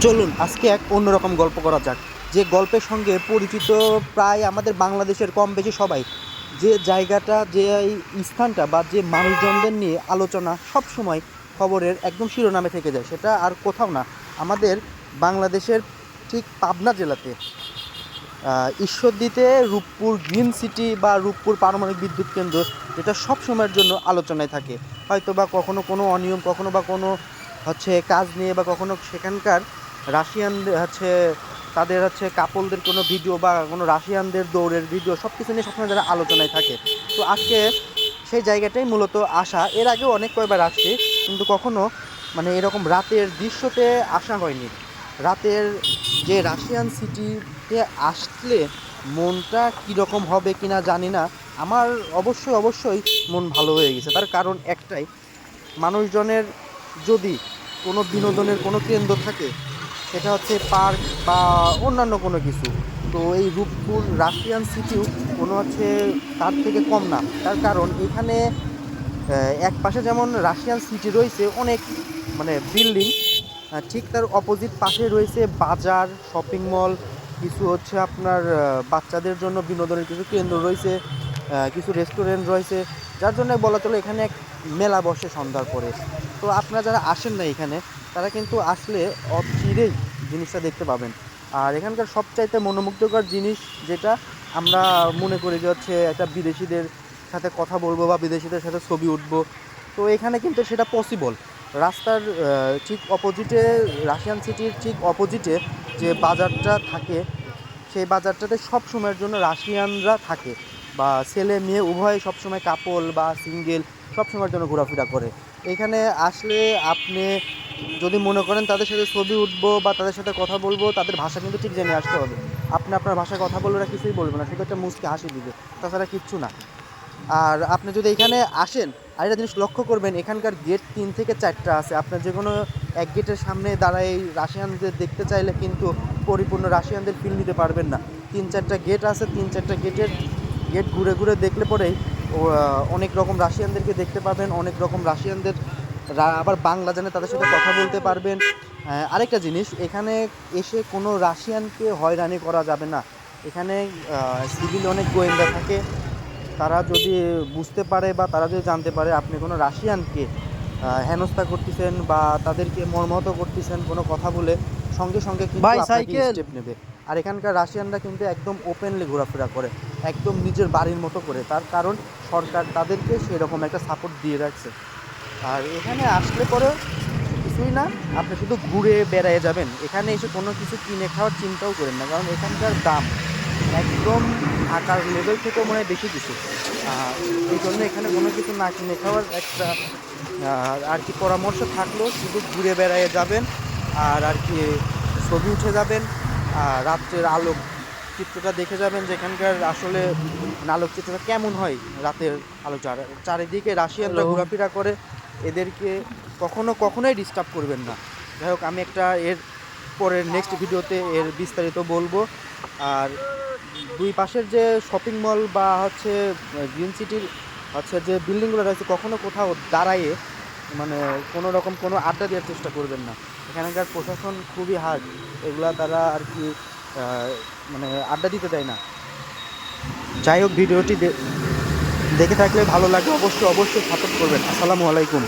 চলুন আজকে এক অন্যরকম গল্প করা যাক, যে গল্পের সঙ্গে পরিচিত প্রায় আমাদের বাংলাদেশের কম বেশি সবাই। যে জায়গাটা, যে স্থানটা বা যে মানুষজনদের নিয়ে আলোচনা সব সময় খবরের একদম শিরোনামে থেকে যায়, সেটা আর কোথাও না, আমাদের বাংলাদেশের ঠিক পাবনা জেলাতে ঈশ্বরদীতে রূপপুর গ্রিন সিটি বা রূপপুর পারমাণবিক বিদ্যুৎ কেন্দ্র, যেটা সব সময়ের জন্য আলোচনায় থাকে। হয়তো বা কখনো কোনো অনিয়ম, কখনো বা কোনো কাজ নিয়ে, বা কখনো সেখানকার রাশিয়ান তাদের কাপলদের কোনো ভিডিও, বা কোনো রাশিয়ানদের দৌড়ের ভিডিও, সব কিছু নিয়ে সবসময় যারা আলোচনায় থাকে। তো আজকে সেই জায়গাটাই মূলত আসা। এর আগেও অনেক কয়বার আসছি, কিন্তু কখনো এরকম রাতের দৃশ্যতে আসা হয়নি। রাতের যে রাশিয়ান সিটিতে আসলে মনটা কীরকম হবে কিনা জানি না। আমার অবশ্যই মন ভালো হয়ে গেছে। তার কারণ একটাই, মানুষজনের যদি কোনো বিনোদনের কোনো কেন্দ্র থাকে, সেটা হচ্ছে পার্ক বা অন্যান্য কোনো কিছু। তো এই রূপপুর রাশিয়ান সিটিও কোনো তার থেকে কম না। তার কারণ এখানে এক পাশে যেমন রাশিয়ান সিটি রয়েছে অনেক বিল্ডিং, ঠিক তার অপোজিট পাশে রয়েছে বাজার, শপিং মল, কিছু আপনার বাচ্চাদের জন্য বিনোদনের কিছু কেন্দ্র রয়েছে, কিছু রেস্টুরেন্ট রয়েছে, যার জন্য বলা চলে এখানে এক মেলা বসে সন্ধ্যার পরে। তো আপনারা যারা আসেন না এখানে, তারা কিন্তু আসলে অচিরেই জিনিসটা দেখতে পাবেন। আর এখানকার সবচাইতে মনোমুগ্ধকর জিনিস যেটা আমরা মনে করি যে একটা বিদেশিদের সাথে কথা বলবো বা বিদেশিদের সাথে ছবি উঠবো, তো এখানে কিন্তু সেটা পসিবল। রাস্তার ঠিক অপোজিটে, রাশিয়ান সিটির ঠিক অপোজিটে যে বাজারটা থাকে, সেই বাজারটাতে সব সময়ের জন্য রাশিয়ানরা থাকে, বা ছেলে মেয়ে উভয় সবসময়, কাপল বা সিঙ্গেল, সব সময়ের জন্য ঘোরাফেরা করে। এখানে আসলে আপনি যদি মনে করেন তাদের সাথে ছবি উঠবো বা তাদের সাথে কথা বলবো, তাদের ভাষা কিন্তু ঠিক জেনে আসতে হবে। আপনি আপনার ভাষায় কথা বললে ওরা কিছুই বলবে না, শুধু একটা মুচকি হাসি দিবে, তাছাড়া কিচ্ছু না। আর আপনি যদি এখানে আসেন, আরেকটা জিনিস লক্ষ্য করবেন, এখানকার গেট 3 থেকে 4টা আছে। আপনার যে কোনো এক গেটের সামনে দাঁড়ায় রাশিয়ানদের দেখতে চাইলে কিন্তু পরিপূর্ণ রাশিয়ানদের ফিল নিতে পারবেন না। 3-4টা গেট আছে, 3-4টা গেট ঘুরে ঘুরে দেখলে পরেই অনেক রকম রাশিয়ানদেরকে দেখতে পাবেন, অনেক রকম রাশিয়ানদের আবার বাংলা জানে, তাদের সাথে কথা বলতে পারবেন। আরেকটা জিনিস, এখানে এসে কোনো রাশিয়ানকে হয়রানি করা যাবে না। এখানে সিভিল অনেক গোয়েন্দা থাকে, তারা যদি বুঝতে পারে বা তারা যদি জানতে পারে আপনি কোনো রাশিয়ানকে হেনস্থা করতেছেন বা তাদেরকে মর্মাহত করতেছেন কোনো কথা বলে, সঙ্গে সঙ্গে কিন্তু আপনাকে স্টেপ নেবে। আর এখানকার রাশিয়ানরা কিন্তু একদম ওপেনলি ঘোরাফেরা করে, একদম নিজের বাড়ির মতো করে। তার কারণ সরকার তাদেরকে সেরকম একটা সাপোর্ট দিয়ে রাখছে। আর এখানে আসলে পরে কিছুই না, আপনি শুধু ঘুরে বেড়ায় যাবেন। এখানে এসে কোনো কিছু কিনে খাওয়ার চিন্তাও করেন না, কারণ এখানকার দাম একদম ঢাকার লেভেল থেকেও মনে হয় বেশি কিছু। এই জন্য এখানে কোনো কিছু না কিনে খাওয়ার একটা পরামর্শ থাকলো, শুধু ঘুরে বেড়ায় যাবেন আর ছবি উঠে যাবেন, আর রাত্রের আলোক চিত্রটা দেখে যাবেন, যেখানকার আসলে আলোকচিত্রটা কেমন হয় রাতের আলো। চারিদিকে রাশিয়ানরা ঘোরাফেরা করে, এদেরকে কখনোই ডিস্টার্ব করবেন না। যাই হোক, আমি এর পরের নেক্সট ভিডিওতে এর বিস্তারিত বলবো। আর দুই পাশের যে শপিং মল বা গ্রিন সিটির যে বিল্ডিংগুলো রয়েছে, কখনো কোথাও দাঁড়ায়ে কোনো রকম কোনো আড্ডা দেওয়ার চেষ্টা করবেন না। এখানকার প্রশাসন খুবই হার্ড, এগুলা তারা আড্ডা দিতে দেয় না। যাই হোক, ভিডিওটি দেখে থাকলে ভালো লাগে, অবশ্যই সাপোর্ট করবেন। আসসালামু আলাইকুম।